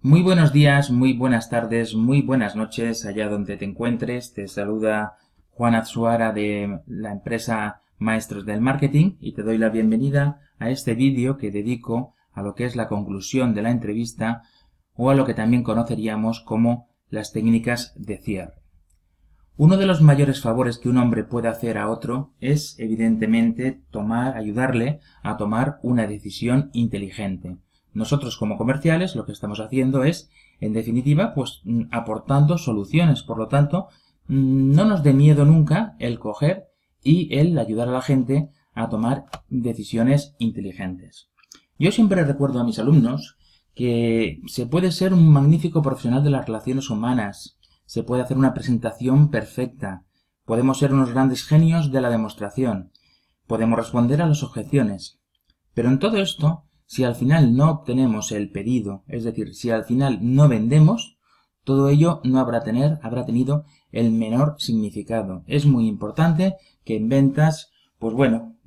Muy buenos días, muy buenas tardes, muy buenas noches, allá donde te encuentres. Te saluda Juan Azuara de la empresa Maestros del Marketing y te doy la bienvenida a este vídeo que dedico a lo que es la conclusión de la entrevista o a lo que también conoceríamos como las técnicas de cierre. Uno de los mayores favores que un hombre puede hacer a otro es, evidentemente, ayudarle a tomar una decisión inteligente. Nosotros como comerciales lo que estamos haciendo es, en definitiva, aportando soluciones. Por lo tanto, no nos dé miedo nunca el coger y el ayudar a la gente a tomar decisiones inteligentes. Yo siempre recuerdo a mis alumnos que se puede ser un magnífico profesional de las relaciones humanas, se puede hacer una presentación perfecta, podemos ser unos grandes genios de la demostración, podemos responder a las objeciones, pero en todo esto, si al final no obtenemos el pedido, es decir, si al final no vendemos, todo ello no habrá tenido el menor significado. Es muy importante que en ventas,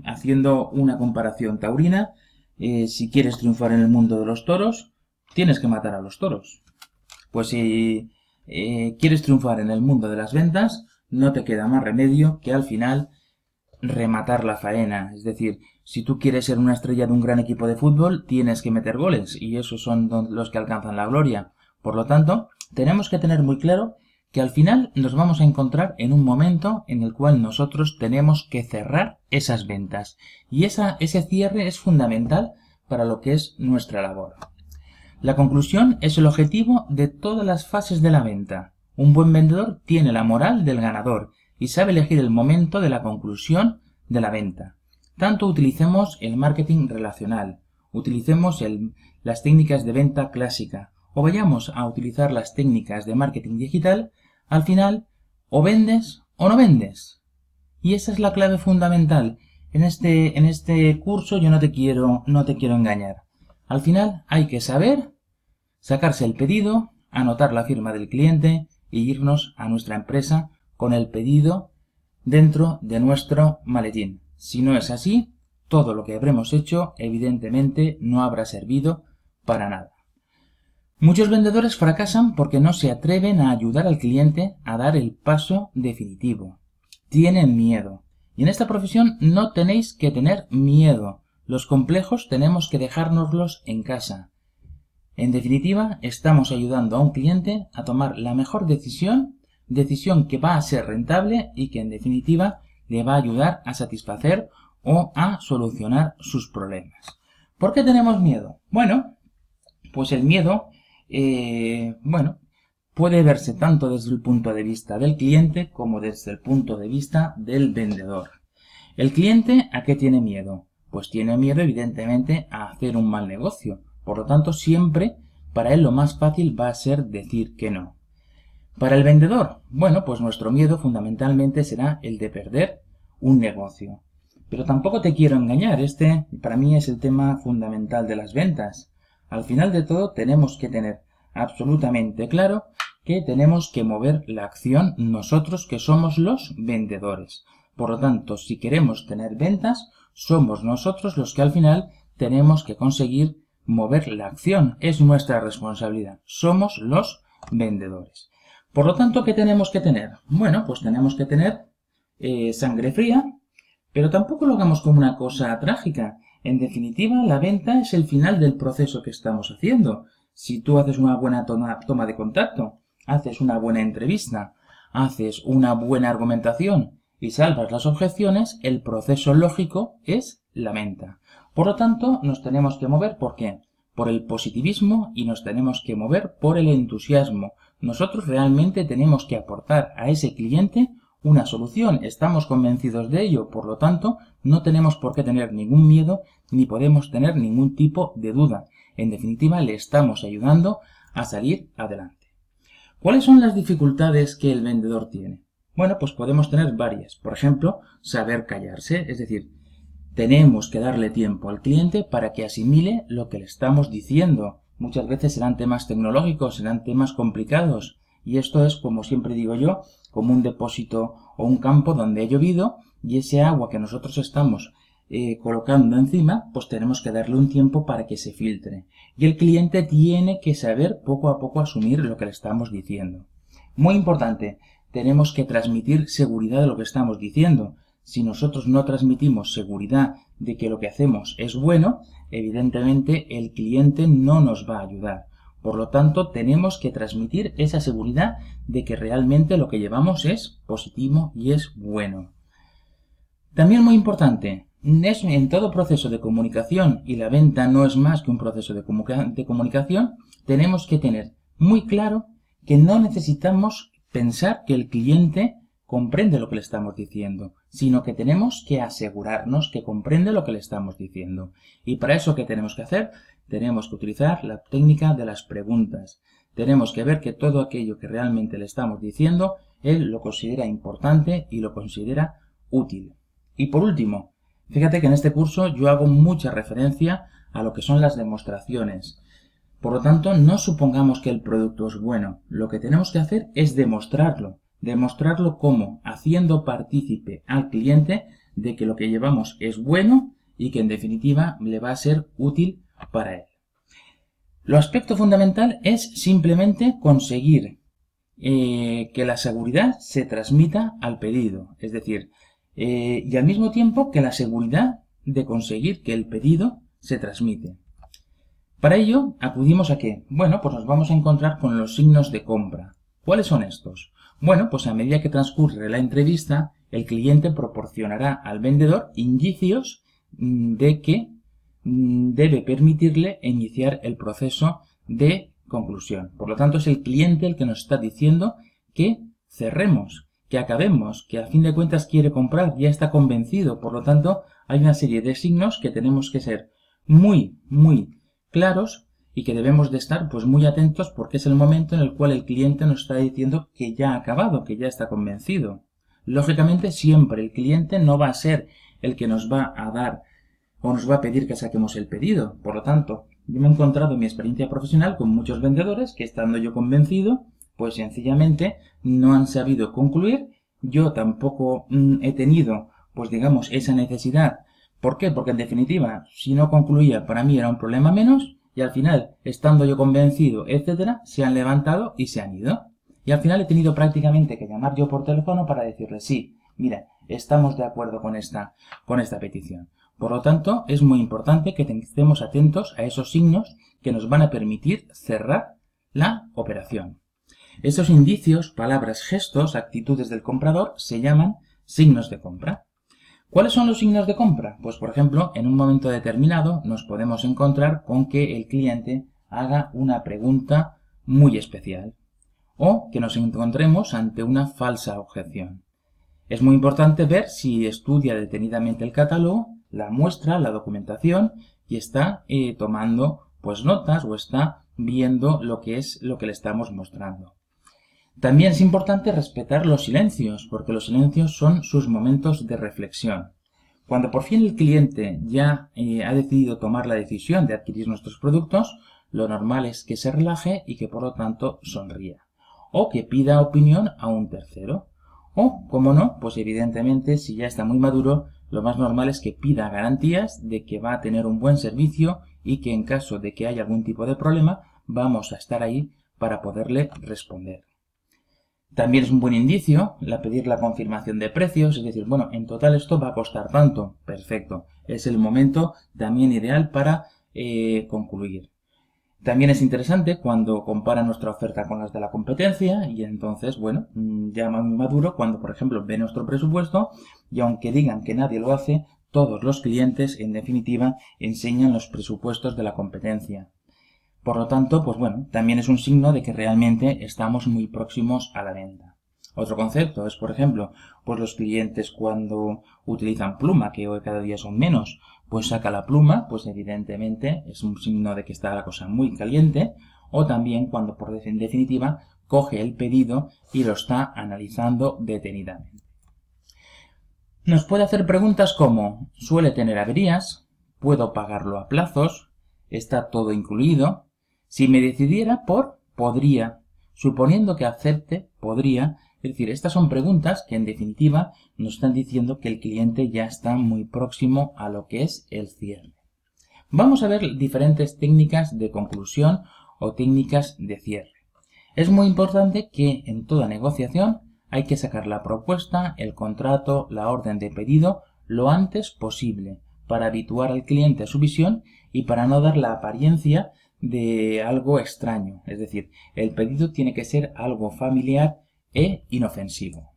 haciendo una comparación taurina, si quieres triunfar en el mundo de los toros, tienes que matar a los toros. Pues si quieres triunfar en el mundo de las ventas, no te queda más remedio que al final rematar la faena. Es decir, si tú quieres ser una estrella de un gran equipo de fútbol, tienes que meter goles y esos son los que alcanzan la gloria. Por lo tanto, tenemos que tener muy claro que al final nos vamos a encontrar en un momento en el cual nosotros tenemos que cerrar esas ventas. Y ese cierre es fundamental para lo que es nuestra labor. La conclusión es el objetivo de todas las fases de la venta. Un buen vendedor tiene la moral del ganador y sabe elegir el momento de la conclusión de la venta. Tanto utilicemos el marketing relacional, utilicemos las técnicas de venta clásica o vayamos a utilizar las técnicas de marketing digital, al final o vendes o no vendes. Y esa es la clave fundamental. En este curso yo no te quiero engañar. Al final hay que saber sacarse el pedido, anotar la firma del cliente e irnos a nuestra empresa con el pedido dentro de nuestro maletín. Si no es así, todo lo que habremos hecho evidentemente no habrá servido para nada. Muchos vendedores fracasan porque no se atreven a ayudar al cliente a dar el paso definitivo. Tienen miedo. Y en esta profesión no tenéis que tener miedo. Los complejos tenemos que dejárnoslos en casa. En definitiva, estamos ayudando a un cliente a tomar la mejor decisión que va a ser rentable y que en definitiva le va a ayudar a satisfacer o a solucionar sus problemas. ¿Por qué tenemos miedo? Bueno, pues el miedo, puede verse tanto desde el punto de vista del cliente como desde el punto de vista del vendedor. ¿El cliente a qué tiene miedo? Pues tiene miedo evidentemente a hacer un mal negocio. Por lo tanto, siempre para él lo más fácil va a ser decir que no. Para el vendedor, pues nuestro miedo fundamentalmente será el de perder un negocio. Pero tampoco te quiero engañar, para mí es el tema fundamental de las ventas. Al final de todo tenemos que tener absolutamente claro que tenemos que mover la acción nosotros que somos los vendedores. Por lo tanto, si queremos tener ventas, somos nosotros los que al final tenemos que conseguir mover la acción. Es nuestra responsabilidad. Somos los vendedores. Por lo tanto, ¿qué tenemos que tener? Pues tenemos que tener sangre fría, pero tampoco lo hagamos como una cosa trágica. En definitiva, la venta es el final del proceso que estamos haciendo. Si tú haces una buena toma de contacto, haces una buena entrevista, haces una buena argumentación y salvas las objeciones, el proceso lógico es la venta. Por lo tanto, nos tenemos que mover, ¿por qué? Por el positivismo y nos tenemos que mover por el entusiasmo. Nosotros realmente tenemos que aportar a ese cliente una solución. Estamos convencidos de ello, por lo tanto, no tenemos por qué tener ningún miedo ni podemos tener ningún tipo de duda. En definitiva, le estamos ayudando a salir adelante. ¿Cuáles son las dificultades que el vendedor tiene? Pues podemos tener varias. Por ejemplo, saber callarse, es decir, tenemos que darle tiempo al cliente para que asimile lo que le estamos diciendo. Muchas veces serán temas tecnológicos, serán temas complicados. Y esto es, como siempre digo yo, como un depósito o un campo donde ha llovido y ese agua que nosotros estamos colocando encima, pues tenemos que darle un tiempo para que se filtre. Y el cliente tiene que saber poco a poco asumir lo que le estamos diciendo. Muy importante, tenemos que transmitir seguridad de lo que estamos diciendo. Si nosotros no transmitimos seguridad de que lo que hacemos es bueno, evidentemente el cliente no nos va a ayudar. Por lo tanto, tenemos que transmitir esa seguridad de que realmente lo que llevamos es positivo y es bueno. También muy importante, en todo proceso de comunicación, y la venta no es más que un proceso de comunicación, tenemos que tener muy claro que no necesitamos pensar que el cliente comprende lo que le estamos diciendo, sino que tenemos que asegurarnos que comprende lo que le estamos diciendo. Y para eso, ¿qué tenemos que hacer? Tenemos que utilizar la técnica de las preguntas. Tenemos que ver que todo aquello que realmente le estamos diciendo, él lo considera importante y lo considera útil. Y por último, fíjate que en este curso yo hago mucha referencia a lo que son las demostraciones. Por lo tanto, no supongamos que el producto es bueno. Lo que tenemos que hacer es demostrarlo. Demostrarlo cómo, haciendo partícipe al cliente de que lo que llevamos es bueno y que en definitiva le va a ser útil para él. Lo aspecto fundamental es simplemente conseguir que la seguridad se transmita al pedido. Es decir, y al mismo tiempo que la seguridad de conseguir que el pedido se transmite. Para ello, acudimos a ¿qué? Bueno, pues nos vamos a encontrar con los signos de compra. ¿Cuáles son estos? Bueno, pues a medida que transcurre la entrevista, el cliente proporcionará al vendedor indicios de que debe permitirle iniciar el proceso de conclusión. Por lo tanto, es el cliente el que nos está diciendo que cerremos, que acabemos, que a fin de cuentas quiere comprar, ya está convencido. Por lo tanto, hay una serie de signos que tenemos que ser muy claros y que debemos de estar pues muy atentos, porque es el momento en el cual el cliente nos está diciendo que ya ha acabado, que ya está convencido. Lógicamente, siempre el cliente no va a ser el que nos va a dar o nos va a pedir que saquemos el pedido. Por lo tanto, yo me he encontrado en mi experiencia profesional con muchos vendedores que, estando yo convencido, pues sencillamente no han sabido concluir. Yo tampoco he tenido, pues digamos, esa necesidad. ¿Por qué? Porque en definitiva, si no concluía, para mí era un problema menos, y al final, estando yo convencido, etcétera, se han levantado y se han ido. Y al final he tenido prácticamente que llamar yo por teléfono para decirle, sí, mira, estamos de acuerdo con esta petición. Por lo tanto, es muy importante que estemos atentos a esos signos que nos van a permitir cerrar la operación. Esos indicios, palabras, gestos, actitudes del comprador se llaman signos de compra. ¿Cuáles son los signos de compra? Pues, por ejemplo, en un momento determinado nos podemos encontrar con que el cliente haga una pregunta muy especial o que nos encontremos ante una falsa objeción. Es muy importante ver si estudia detenidamente el catálogo, la muestra, la documentación y está tomando pues notas o está viendo lo que le estamos mostrando. También es importante respetar los silencios, porque los silencios son sus momentos de reflexión. Cuando por fin el cliente ya ha decidido tomar la decisión de adquirir nuestros productos, lo normal es que se relaje y que por lo tanto sonría. O que pida opinión a un tercero. O, como no, pues evidentemente si ya está muy maduro, lo más normal es que pida garantías de que va a tener un buen servicio y que en caso de que haya algún tipo de problema, vamos a estar ahí para poderle responder. También es un buen indicio pedir la confirmación de precios, es decir, bueno, en total esto va a costar tanto. Perfecto. Es el momento también ideal para concluir. También es interesante cuando compara nuestra oferta con las de la competencia y entonces, bueno, ya más maduro cuando, por ejemplo, ve nuestro presupuesto y aunque digan que nadie lo hace, todos los clientes, en definitiva, enseñan los presupuestos de la competencia. Por lo tanto, pues bueno, también es un signo de que realmente estamos muy próximos a la venta. Otro concepto es, por ejemplo, pues los clientes cuando utilizan pluma, que hoy cada día son menos, pues saca la pluma, pues evidentemente es un signo de que está la cosa muy caliente, o también cuando, en definitiva, coge el pedido y lo está analizando detenidamente. Nos puede hacer preguntas como, ¿suele tener averías? ¿Puedo pagarlo a plazos? ¿Está todo incluido? Si me decidiera por, podría. Suponiendo que acepte, podría, Es decir, estas son preguntas que en definitiva nos están diciendo que el cliente ya está muy próximo a lo que es el cierre. Vamos a ver diferentes técnicas de conclusión o técnicas de cierre. Es muy importante que en toda negociación hay que sacar la propuesta, el contrato, la orden de pedido lo antes posible para habituar al cliente a su visión y para no dar la apariencia de algo extraño. Es decir, el pedido tiene que ser algo familiar e inofensivo.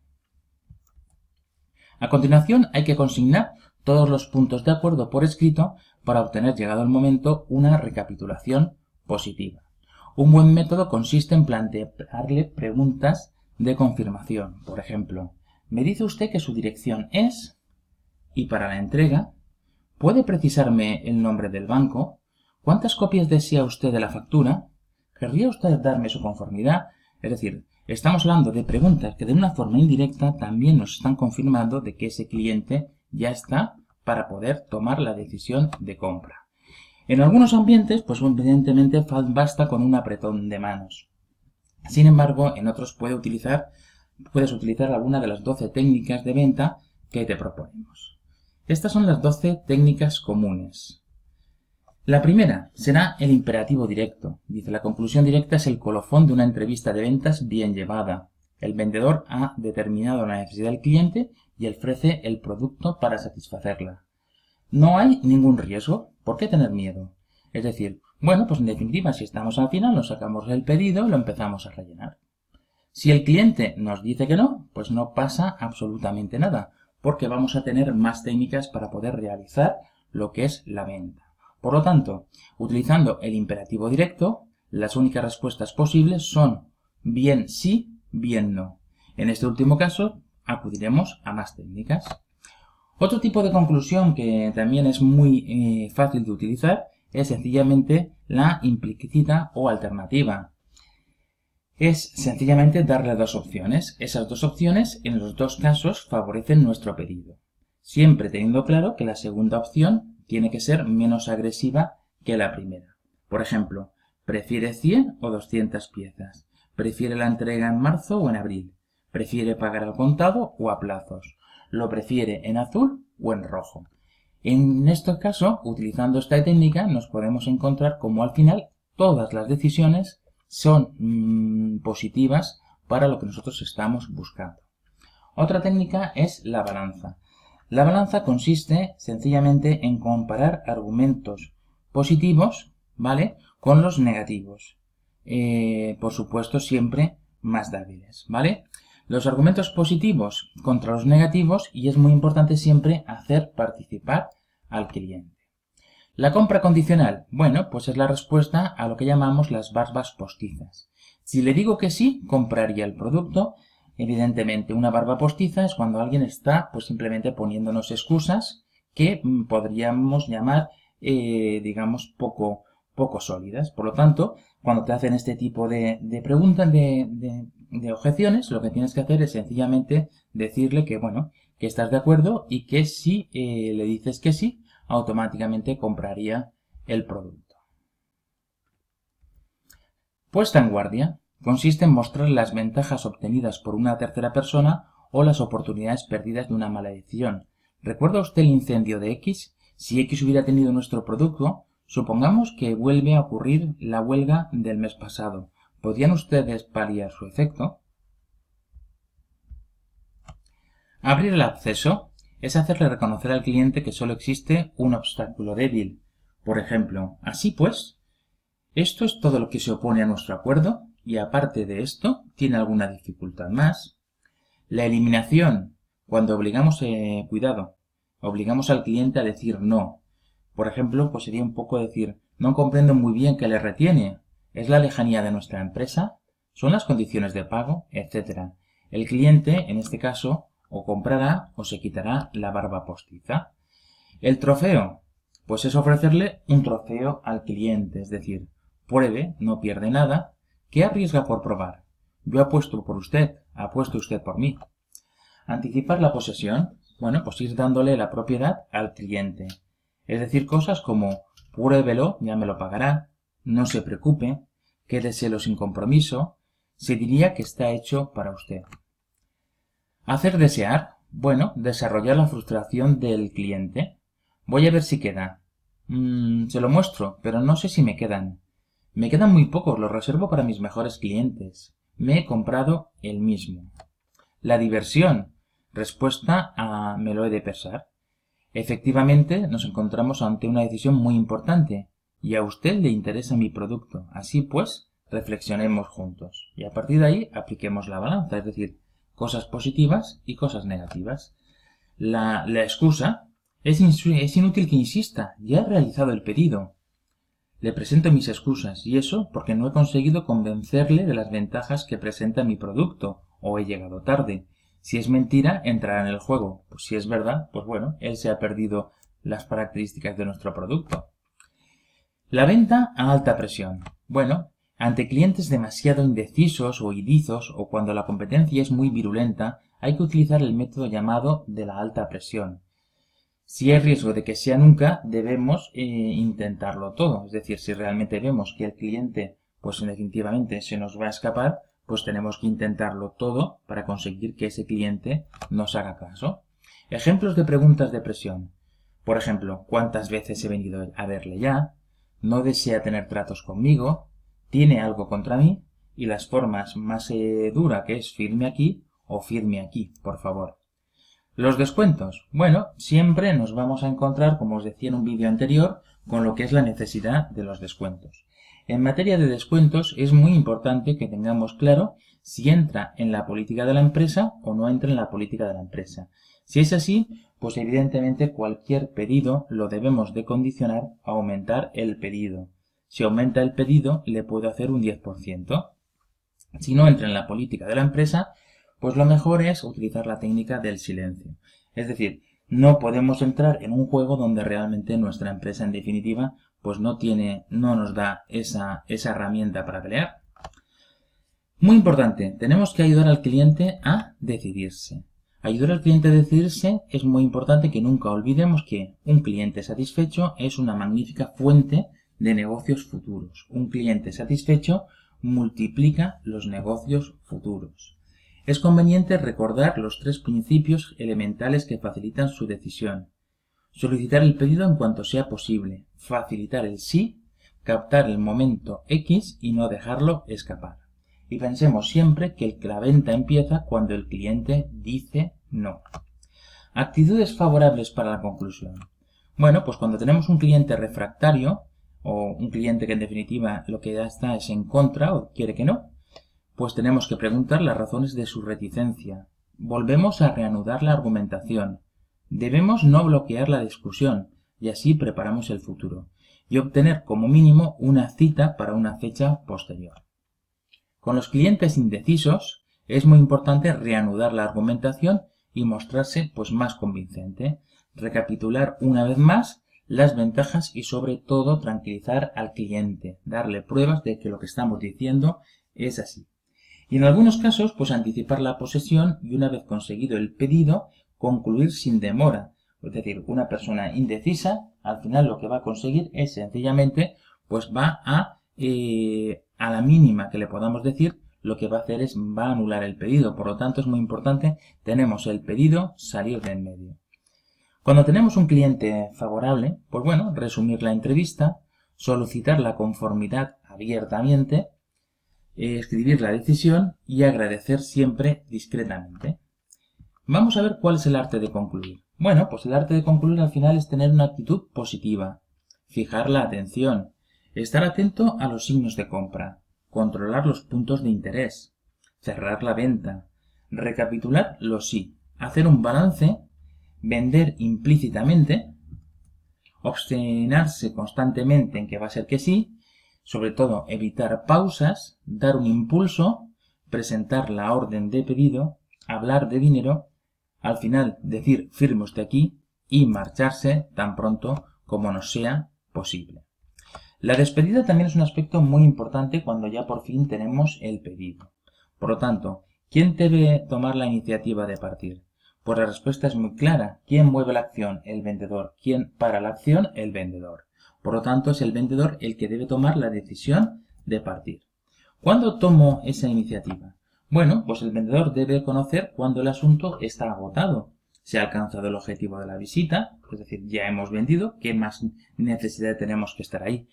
A continuación hay que consignar todos los puntos de acuerdo por escrito para obtener, llegado el momento, una recapitulación positiva. Un buen método consiste en plantearle preguntas de confirmación. Por ejemplo, me dice usted que su dirección es, y para la entrega, ¿puede precisarme el nombre del banco? ¿Cuántas copias desea usted de la factura? ¿Querría usted darme su conformidad? Es decir, estamos hablando de preguntas que de una forma indirecta también nos están confirmando de que ese cliente ya está para poder tomar la decisión de compra. En algunos ambientes, pues evidentemente basta con un apretón de manos. Sin embargo, en otros puedes utilizar alguna de las 12 técnicas de venta que te proponemos. Estas son las 12 técnicas comunes. La primera será el imperativo directo. Dice, la conclusión directa es el colofón de una entrevista de ventas bien llevada. El vendedor ha determinado la necesidad del cliente y ofrece el producto para satisfacerla. No hay ningún riesgo. ¿Por qué tener miedo? Es decir, bueno, pues en definitiva, si estamos al final, nos sacamos el pedido y lo empezamos a rellenar. Si el cliente nos dice que no, pues no pasa absolutamente nada, porque vamos a tener más técnicas para poder realizar lo que es la venta. Por lo tanto, utilizando el imperativo directo, las únicas respuestas posibles son bien sí, bien no. En este último caso, acudiremos a más técnicas. Otro tipo de conclusión que también es muy fácil de utilizar es sencillamente la implícita o alternativa. Es sencillamente darle dos opciones. Esas dos opciones en los dos casos favorecen nuestro pedido. Siempre teniendo claro que la segunda opción tiene que ser menos agresiva que la primera. Por ejemplo, ¿prefiere 100 o 200 piezas? ¿Prefiere la entrega en marzo o en abril? ¿Prefiere pagar al contado o a plazos? ¿Lo prefiere en azul o en rojo? En este caso, utilizando esta técnica, nos podemos encontrar como al final todas las decisiones son positivas para lo que nosotros estamos buscando. Otra técnica es la balanza. La balanza consiste sencillamente en comparar argumentos positivos, ¿vale?, con los negativos. Por supuesto, siempre más débiles, ¿vale? Los argumentos positivos contra los negativos, y es muy importante siempre hacer participar al cliente. La compra condicional, bueno, pues es la respuesta a lo que llamamos las barbas postizas. Si le digo que sí, compraría el producto. Evidentemente, una barba postiza es cuando alguien está pues simplemente poniéndonos excusas que podríamos llamar, digamos, poco sólidas. Por lo tanto, cuando te hacen este tipo de preguntas, de objeciones, lo que tienes que hacer es sencillamente decirle que, bueno, que estás de acuerdo y que si le dices que sí, automáticamente compraría el producto. Puesta en guardia consiste en mostrar las ventajas obtenidas por una tercera persona o las oportunidades perdidas de una mala decisión. ¿Recuerda usted el incendio de X? Si X hubiera tenido nuestro producto, supongamos que vuelve a ocurrir la huelga del mes pasado. ¿Podrían ustedes paliar su efecto? Abrir el acceso es hacerle reconocer al cliente que solo existe un obstáculo débil. Por ejemplo, así pues, esto es todo lo que se opone a nuestro acuerdo y aparte de esto, ¿tiene alguna dificultad más? La eliminación, cuando obligamos al cliente a decir no. Por ejemplo, pues sería un poco decir, no comprendo muy bien qué le retiene. ¿Es la lejanía de nuestra empresa? ¿Son las condiciones de pago? Etcétera. El cliente, en este caso, o comprará o se quitará la barba postiza. El trofeo, pues es ofrecerle un trofeo al cliente, es decir, pruebe, no pierde nada. ¿Qué arriesga por probar? Yo apuesto por usted, apuesto usted por mí. Anticipar la posesión, bueno, pues ir dándole la propiedad al cliente. Es decir, cosas como, pruébelo, ya me lo pagará, no se preocupe, quédeselo sin compromiso, se diría que está hecho para usted. Hacer desear. Bueno, desarrollar la frustración del cliente. Voy a ver si queda. Se lo muestro, pero no sé si me quedan. Me quedan muy pocos, los reservo para mis mejores clientes. Me he comprado el mismo. La diversión. Respuesta a me lo he de pensar. Efectivamente, nos encontramos ante una decisión muy importante y a usted le interesa mi producto. Así pues, reflexionemos juntos y a partir de ahí apliquemos la balanza, es decir, cosas positivas y cosas negativas. La excusa es inútil que insista, ya he realizado el pedido. Le presento mis excusas y eso porque no he conseguido convencerle de las ventajas que presenta mi producto o he llegado tarde. Si es mentira, entrará en el juego. Pues si es verdad, pues bueno, él se ha perdido las características de nuestro producto. La venta a alta presión. Bueno, ante clientes demasiado indecisos o irizos o cuando la competencia es muy virulenta, hay que utilizar el método llamado de la alta presión. Si hay riesgo de que sea nunca, debemos intentarlo todo. Es decir, si realmente vemos que el cliente, pues definitivamente se nos va a escapar, pues tenemos que intentarlo todo para conseguir que ese cliente nos haga caso. Ejemplos de preguntas de presión. Por ejemplo, ¿cuántas veces he venido a verle ya? ¿No desea tener tratos conmigo? ¿Tiene algo contra mí? Y las formas más dura que es firme aquí o firme aquí, por favor. Los descuentos. Bueno, siempre nos vamos a encontrar, como os decía en un vídeo anterior, con lo que es la necesidad de los descuentos. En materia de descuentos es muy importante que tengamos claro si entra en la política de la empresa o no entra en la política de la empresa. Si es así, pues evidentemente cualquier pedido lo debemos de condicionar a aumentar el pedido. Si aumenta el pedido, le puedo hacer un 10%. Si no entra en la política de la empresa, pues lo mejor es utilizar la técnica del silencio. Es decir, no podemos entrar en un juego donde realmente nuestra empresa, en definitiva, pues no nos da esa herramienta para pelear. Muy importante, tenemos que ayudar al cliente a decidirse. Ayudar al cliente a decidirse es muy importante que nunca olvidemos que un cliente satisfecho es una magnífica fuente de negocios futuros. Un cliente satisfecho multiplica los negocios futuros. Es conveniente recordar los 3 principios elementales que facilitan su decisión. Solicitar el pedido en cuanto sea posible, facilitar el sí, captar el momento X y no dejarlo escapar. Y pensemos siempre que la venta empieza cuando el cliente dice no. Actitudes favorables para la conclusión. Bueno, pues cuando tenemos un cliente refractario o un cliente que en definitiva lo que ya está es en contra o quiere que no, pues tenemos que preguntar las razones de su reticencia. Volvemos a reanudar la argumentación. Debemos no bloquear la discusión y así preparamos el futuro y obtener como mínimo una cita para una fecha posterior. Con los clientes indecisos es muy importante reanudar la argumentación y mostrarse pues más convincente. Recapitular una vez más las ventajas y sobre todo tranquilizar al cliente, darle pruebas de que lo que estamos diciendo es así. Y en algunos casos, pues anticipar la posesión y una vez conseguido el pedido, concluir sin demora. Es decir, una persona indecisa, al final lo que va a conseguir es sencillamente, pues va a la mínima que le podamos decir, lo que va a hacer es, va a anular el pedido. Por lo tanto, es muy importante, tenemos el pedido, salir de en medio. Cuando tenemos un cliente favorable, pues bueno, resumir la entrevista, solicitar la conformidad abiertamente, escribir la decisión y agradecer siempre discretamente. Vamos a ver cuál es el arte de concluir. Bueno, pues el arte de concluir al final es tener una actitud positiva, fijar la atención, estar atento a los signos de compra, controlar los puntos de interés, cerrar la venta, recapitular los sí, hacer un balance, vender implícitamente, obstinarse constantemente en que va a ser que sí, sobre todo evitar pausas, dar un impulso, presentar la orden de pedido, hablar de dinero, al final decir firme usted aquí y marcharse tan pronto como nos sea posible. La despedida también es un aspecto muy importante cuando ya por fin tenemos el pedido. Por lo tanto, ¿quién debe tomar la iniciativa de partir? Pues la respuesta es muy clara. ¿Quién mueve la acción? El vendedor. ¿Quién para la acción? El vendedor. Por lo tanto, es el vendedor el que debe tomar la decisión de partir. ¿Cuándo tomo esa iniciativa? Bueno, pues el vendedor debe conocer cuando el asunto está agotado. Se ha alcanzado el objetivo de la visita, es decir, ya hemos vendido, ¿qué más necesidad tenemos que estar ahí?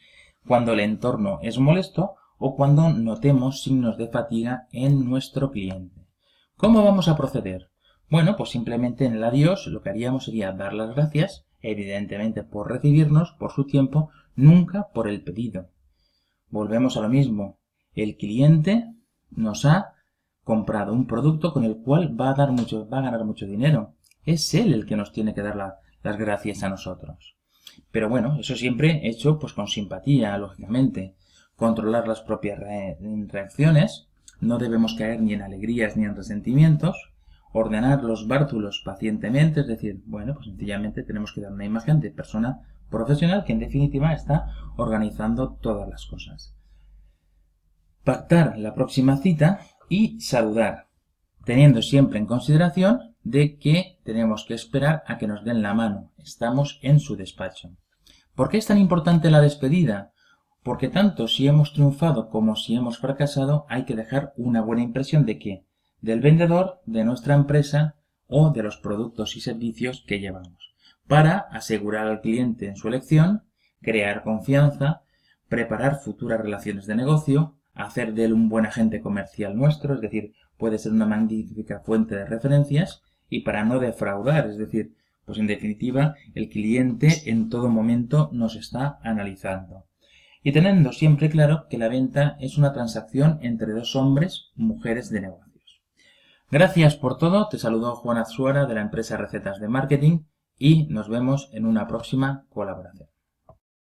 Cuando el entorno es molesto o cuando notemos signos de fatiga en nuestro cliente. ¿Cómo vamos a proceder? Bueno, pues simplemente en el adiós lo que haríamos sería dar las gracias, evidentemente por recibirnos, por su tiempo, nunca por el pedido. Volvemos a lo mismo. El cliente nos ha comprado un producto con el cual va a ganar mucho dinero. Es él el que nos tiene que dar las gracias a nosotros. Pero bueno, eso siempre hecho pues con simpatía, lógicamente. Controlar las propias reacciones. No debemos caer ni en alegrías ni en resentimientos. Ordenar los bártulos pacientemente, es decir, bueno, pues sencillamente tenemos que dar una imagen de persona profesional que en definitiva está organizando todas las cosas. Pactar la próxima cita y saludar, teniendo siempre en consideración de que tenemos que esperar a que nos den la mano. Estamos en su despacho. ¿Por qué es tan importante la despedida? Porque tanto si hemos triunfado como si hemos fracasado, hay que dejar una buena impresión de qué, del vendedor, de nuestra empresa o de los productos y servicios que llevamos, para asegurar al cliente en su elección, crear confianza, preparar futuras relaciones de negocio, hacer de él un buen agente comercial nuestro, es decir, puede ser una magnífica fuente de referencias, y para no defraudar, es decir, pues en definitiva, el cliente en todo momento nos está analizando. Y teniendo siempre claro que la venta es una transacción entre dos hombres, mujeres de negocios. Gracias por todo, te saludó Juan Azuara de la empresa Recetas de Marketing y nos vemos en una próxima colaboración.